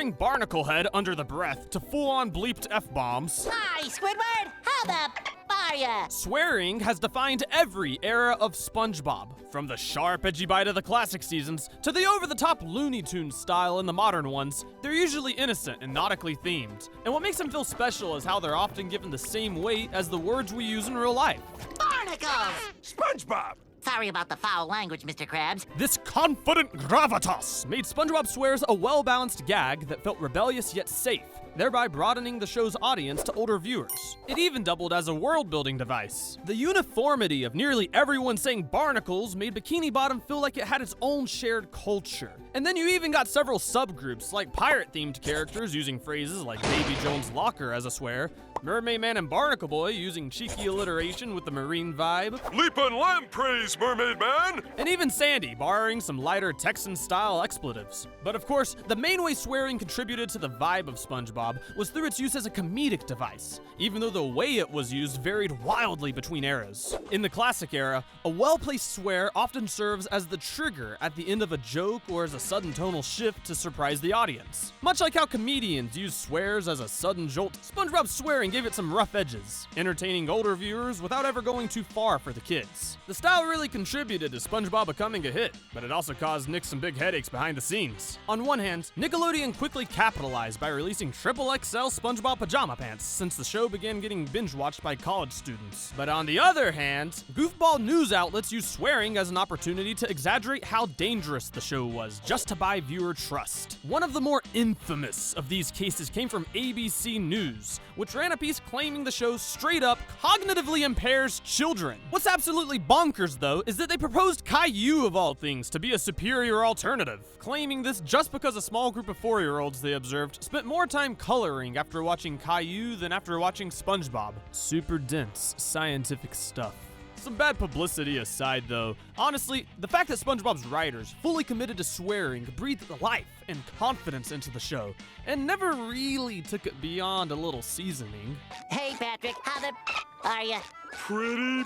swearing barnacle head under the breath to full-on bleeped F-bombs. Hi, Squidward! How the are ya? Swearing has defined every era of SpongeBob, from the sharp, edgy bite of the classic seasons to the over-the-top Looney Tunes style in the modern ones. They're usually innocent and nautically themed, and what makes them feel special is how they're often given the same weight as the words we use in real life. Barnacles! SpongeBob! Sorry about the foul language, Mr. Krabs. This confident gravitas made SpongeBob Swears a well-balanced gag that felt rebellious yet safe, thereby broadening the show's audience to older viewers. It even doubled as a world-building device. The uniformity of nearly everyone saying barnacles made Bikini Bottom feel like it had its own shared culture. And then you even got several subgroups, like pirate-themed characters using phrases like Davy Jones' locker as a swear, Mermaid Man and Barnacle Boy using cheeky alliteration with the marine vibe, Leap and lampreys, Mermaid Man! and even Sandy borrowing some lighter Texan-style expletives. But of course, the main way swearing contributed to the vibe of SpongeBob was through its use as a comedic device, even though the way it was used varied wildly between eras. In the classic era, a well-placed swear often serves as the trigger at the end of a joke or as a sudden tonal shift to surprise the audience. Much like how comedians use swears as a sudden jolt, SpongeBob's swearing gave it some rough edges, entertaining older viewers without ever going too far for the kids. The style really contributed to SpongeBob becoming a hit, but it also caused Nick some big headaches behind the scenes. On one hand, Nickelodeon quickly capitalized by releasing XXL SpongeBob pajama pants since the show began getting binge-watched by college students. But on the other hand, goofball news outlets used swearing as an opportunity to exaggerate how dangerous the show was, just to buy viewer trust. One of the more infamous of these cases came from ABC News, which ran a piece claiming the show straight up cognitively impairs children. What's absolutely bonkers, though, is that they proposed Caillou, of all things, to be a superior alternative, claiming this just because a small group of 4-year-olds they observed spent more time coloring after watching Caillou than after watching SpongeBob. Super dense, scientific stuff. Some bad publicity aside, though, honestly, the fact that SpongeBob's writers fully committed to swearing breathed life and confidence into the show, and never really took it beyond a little seasoning. Hey, Patrick, how the are ya? Pretty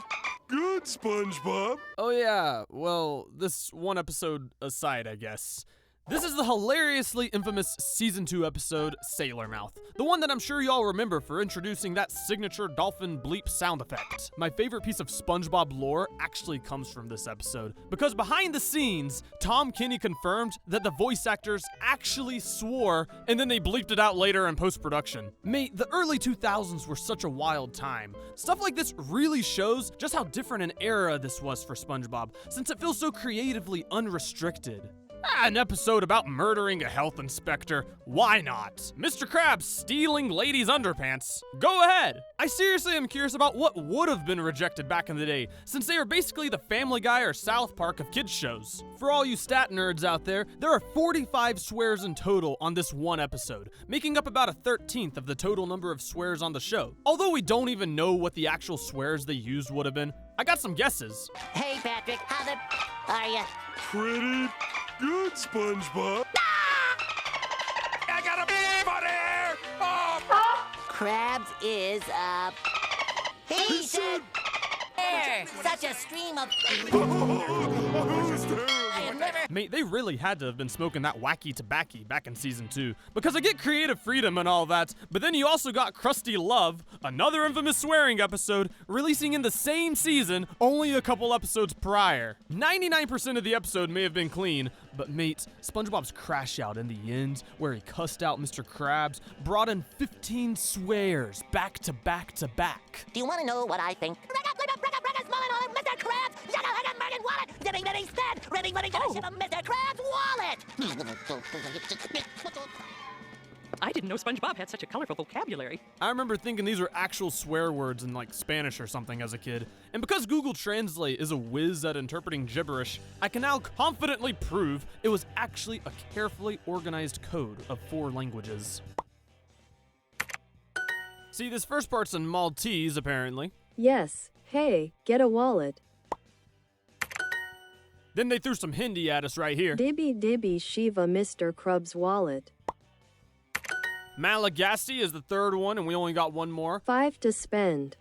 good, SpongeBob. Oh yeah, well, this one episode aside, I guess. This is the hilariously infamous Season 2 episode, Sailor Mouth. The one that I'm sure y'all remember for introducing that signature dolphin bleep sound effect. My favorite piece of SpongeBob lore actually comes from this episode, because behind the scenes, Tom Kenny confirmed that the voice actors actually swore, and then they bleeped it out later in post-production. Mate, the early 2000s were such a wild time. Stuff like this really shows just how different an era this was for SpongeBob, since it feels so creatively unrestricted. An episode about murdering a health inspector. Why not? Mr. Krabs stealing ladies' underpants. Go ahead. I seriously am curious about what would have been rejected back in the day, since they are basically the Family Guy or South Park of kids shows. For all you stat nerds out there are 45 swears in total on this one episode, making up about a 13th of the total number of swears on the show. Although we don't even know what the actual swears they used would have been, I got some guesses. Hey, Patrick, how the are ya? Pretty good, SpongeBob. I got a butt here! Oh! Krabs is, he said air! Such a stream of I have never Mate, they really had to have been smoking that wacky tobacco back in Season 2. Because I get creative freedom and all that, but then you also got Krusty Love, another infamous swearing episode, releasing in the same season, only a couple episodes prior. 99% of the episode may have been clean, but mate, SpongeBob's crash out in the end, where he cussed out Mr. Krabs, brought in 15 swears back to back to back. Do you want to know what I think? Mr. Krabs, Mr. Krabs' wallet! I didn't know SpongeBob had such a colorful vocabulary. I remember thinking these were actual swear words in like Spanish or something as a kid. And because Google Translate is a whiz at interpreting gibberish, I can now confidently prove it was actually a carefully organized code of 4 languages. See, this first part's in Maltese, apparently. Yes, hey, get a wallet. Then they threw some Hindi at us right here. Dibby dibby Shiva Mr. Krabs' wallet. Malagasy is the third one, and we only got one more. 5 to spend.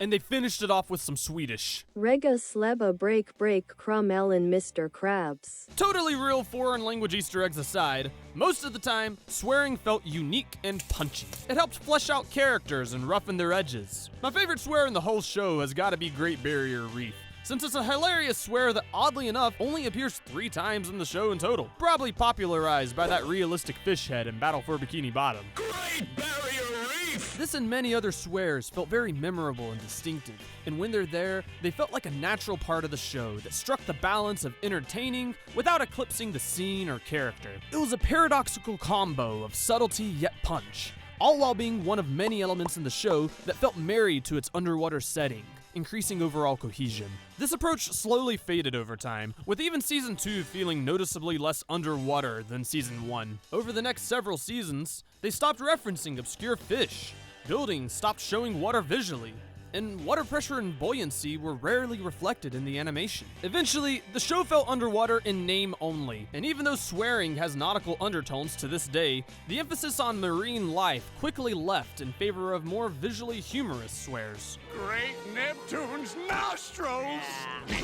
And they finished it off with some Swedish. Rega sleba break crumb Ellen Mr. Krabs. Totally real foreign language Easter eggs aside, most of the time, swearing felt unique and punchy. It helped flesh out characters and roughen their edges. My favorite swear in the whole show has gotta be Great Barrier Reef, since it's a hilarious swear that oddly enough only appears 3 times in the show in total. Probably popularized by that realistic fish head in Battle for Bikini Bottom. Great Barrier Reef! This and many other swears felt very memorable and distinctive, and when they're there, they felt like a natural part of the show that struck the balance of entertaining without eclipsing the scene or character. It was a paradoxical combo of subtlety yet punch, all while being one of many elements in the show that felt married to its underwater setting, increasing overall cohesion. This approach slowly faded over time, with even Season 2 feeling noticeably less underwater than Season 1. Over the next several seasons, they stopped referencing obscure fish, buildings stopped showing water visually, and water pressure and buoyancy were rarely reflected in the animation. Eventually, the show felt underwater in name only, and even though swearing has nautical undertones to this day, the emphasis on marine life quickly left in favor of more visually humorous swears. Great Neptune's nostrils!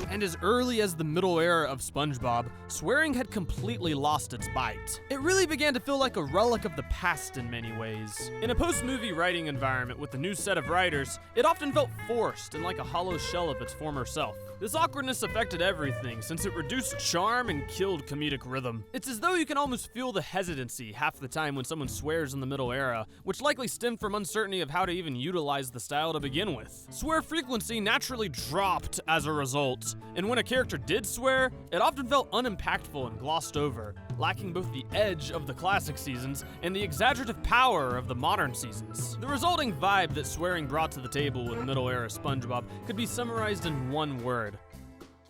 And as early as the middle era of SpongeBob, swearing had completely lost its bite. It really began to feel like a relic of the past in many ways. In a post-movie writing environment with a new set of writers, it often felt forced and like a hollow shell of its former self. This awkwardness affected everything, since it reduced charm and killed comedic rhythm. It's as though you can almost feel the hesitancy half the time when someone swears in the middle era, which likely stemmed from uncertainty of how to even utilize the style to begin with. Swear frequency naturally dropped as a result, and when a character did swear, it often felt unimpactful and glossed over, lacking both the edge of the classic seasons and the exaggerative power of the modern seasons. The resulting vibe that swearing brought to the table with middle era SpongeBob could be summarized in one word: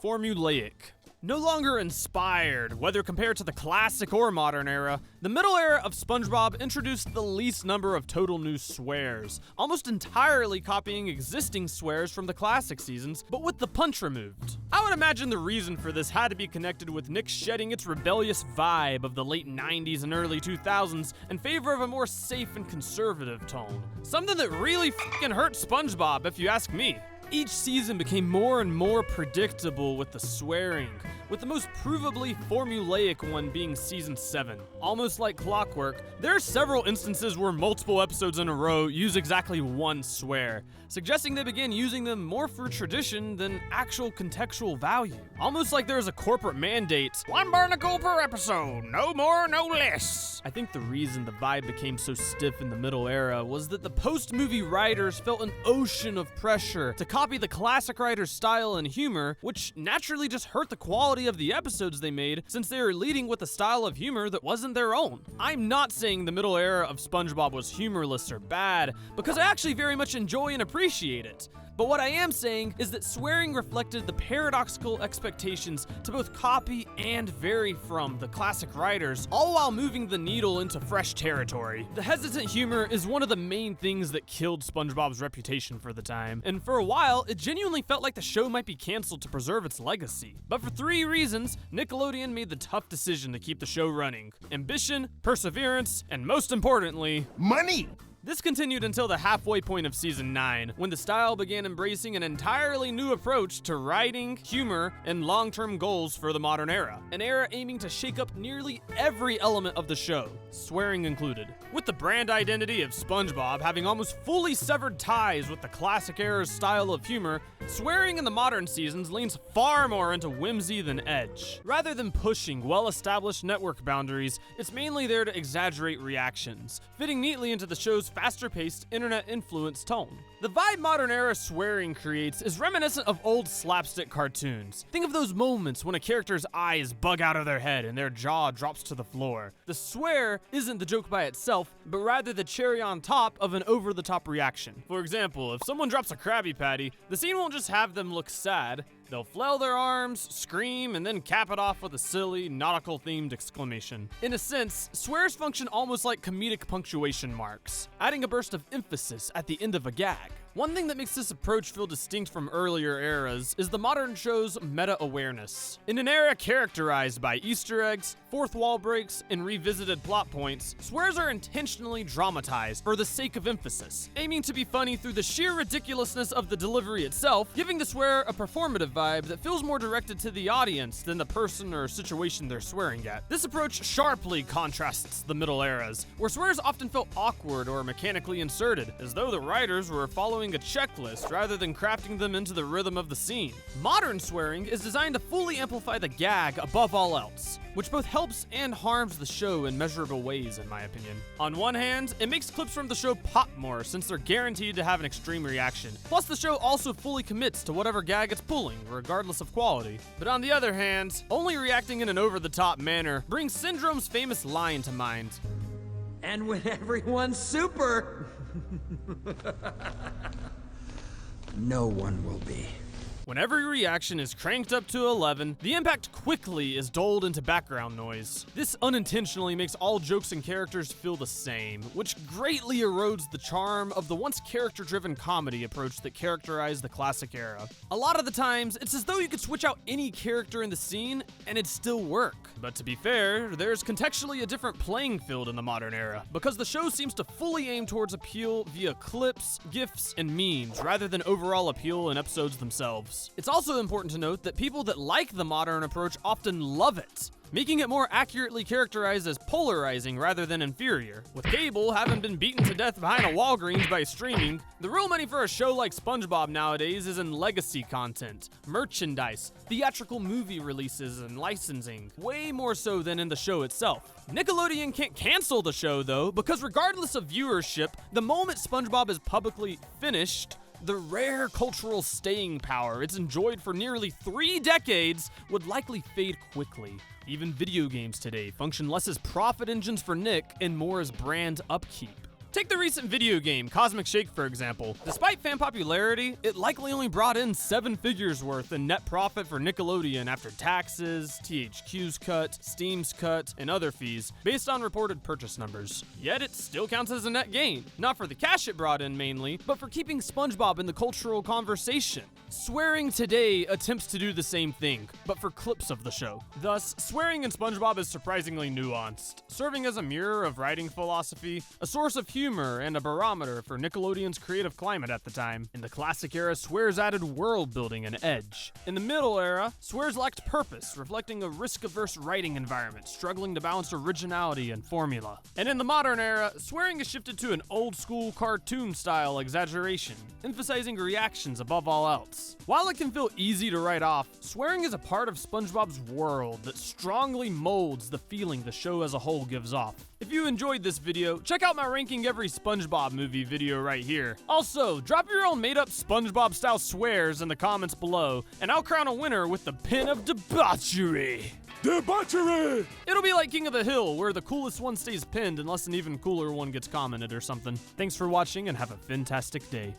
formulaic. No longer inspired, whether compared to the classic or modern era, the middle era of SpongeBob introduced the least number of total new swears, almost entirely copying existing swears from the classic seasons, but with the punch removed. I would imagine the reason for this had to be connected with Nick shedding its rebellious vibe of the late 90s and early 2000s in favor of a more safe and conservative tone. Something that really f***ing hurt SpongeBob, if you ask me. Each season became more and more predictable with the swearing, with the most provably formulaic one being Season 7. Almost like clockwork, there are several instances where multiple episodes in a row use exactly one swear, suggesting they began using them more for tradition than actual contextual value. Almost like there's a corporate mandate, 1 barnacle per episode, no more, no less. I think the reason the vibe became so stiff in the middle era was that the post-movie writers felt an ocean of pressure to copy the classic writer's style and humor, which naturally just hurt the quality of the episodes they made, since they were leading with a style of humor that wasn't their own. I'm not saying the middle era of SpongeBob was humorless or bad, because I actually very much enjoy and appreciate it. But what I am saying is that swearing reflected the paradoxical expectations to both copy and vary from the classic writers, all while moving the needle into fresh territory. The hesitant humor is one of the main things that killed SpongeBob's reputation for the time, and for a while, it genuinely felt like the show might be canceled to preserve its legacy. But for 3 reasons, Nickelodeon made the tough decision to keep the show running: ambition, perseverance, and most importantly, Money! This continued until the halfway point of Season 9, when the style began embracing an entirely new approach to writing, humor, and long-term goals for the modern era. An era aiming to shake up nearly every element of the show, swearing included. With the brand identity of SpongeBob having almost fully severed ties with the classic era's style of humor, swearing in the modern seasons leans far more into whimsy than edge. Rather than pushing well-established network boundaries, it's mainly there to exaggerate reactions, fitting neatly into the show's faster-paced, internet-influenced tone. The vibe modern era swearing creates is reminiscent of old slapstick cartoons. Think of those moments when a character's eyes bug out of their head and their jaw drops to the floor. The swear isn't the joke by itself, but rather the cherry on top of an over-the-top reaction. For example, if someone drops a Krabby Patty, the scene won't just have them look sad. They'll flail their arms, scream, and then cap it off with a silly, nautical-themed exclamation. In a sense, swears function almost like comedic punctuation marks, adding a burst of emphasis at the end of a gag. One thing that makes this approach feel distinct from earlier eras is the modern show's meta-awareness. In an era characterized by Easter eggs, fourth wall breaks, and revisited plot points, swears are intentionally dramatized for the sake of emphasis, aiming to be funny through the sheer ridiculousness of the delivery itself, giving the swear a performative vibe that feels more directed to the audience than the person or situation they're swearing at. This approach sharply contrasts the middle eras, where swears often felt awkward or mechanically inserted, as though the writers were following a checklist rather than crafting them into the rhythm of the scene. Modern swearing is designed to fully amplify the gag above all else, which both helps and harms the show in measurable ways, in my opinion. On one hand, it makes clips from the show pop more since they're guaranteed to have an extreme reaction. Plus, the show also fully commits to whatever gag it's pulling, regardless of quality. But on the other hand, only reacting in an over-the-top manner brings Syndrome's famous line to mind. And when everyone's super, no one will be. When every reaction is cranked up to 11, the impact quickly is dulled into background noise. This unintentionally makes all jokes and characters feel the same, which greatly erodes the charm of the once character-driven comedy approach that characterized the classic era. A lot of the times, it's as though you could switch out any character in the scene and it'd still work. But to be fair, there's contextually a different playing field in the modern era, because the show seems to fully aim towards appeal via clips, gifs, and memes, rather than overall appeal in episodes themselves. It's also important to note that people that like the modern approach often love it, making it more accurately characterized as polarizing rather than inferior. With cable having been beaten to death behind a Walgreens by streaming, the real money for a show like SpongeBob nowadays is in legacy content, merchandise, theatrical movie releases, and licensing, way more so than in the show itself. Nickelodeon can't cancel the show though, because regardless of viewership, the moment SpongeBob is publicly finished, the rare cultural staying power it's enjoyed for nearly 3 decades would likely fade quickly. Even video games today function less as profit engines for Nick and more as brand upkeep. Take the recent video game, Cosmic Shake, for example. Despite fan popularity, it likely only brought in 7 figures worth in net profit for Nickelodeon after taxes, THQ's cut, Steam's cut, and other fees, based on reported purchase numbers. Yet it still counts as a net gain, not for the cash it brought in mainly, but for keeping SpongeBob in the cultural conversation. Swearing today attempts to do the same thing, but for clips of the show. Thus, swearing in SpongeBob is surprisingly nuanced, serving as a mirror of writing philosophy, a source of humor, and a barometer for Nickelodeon's creative climate at the time. In the classic era, swears added world building and edge. In the middle era, swears lacked purpose, reflecting a risk-averse writing environment, struggling to balance originality and formula. And in the modern era, swearing has shifted to an old-school cartoon-style exaggeration, emphasizing reactions above all else. While it can feel easy to write off, swearing is a part of SpongeBob's world that strongly molds the feeling the show as a whole gives off. If you enjoyed this video, check out my ranking every SpongeBob movie video right here. Also, drop your own made-up SpongeBob-style swears in the comments below, and I'll crown a winner with the pin of Debauchery. Debauchery! It'll be like King of the Hill, where the coolest one stays pinned unless an even cooler one gets commented or something. Thanks for watching and have a fantastic day.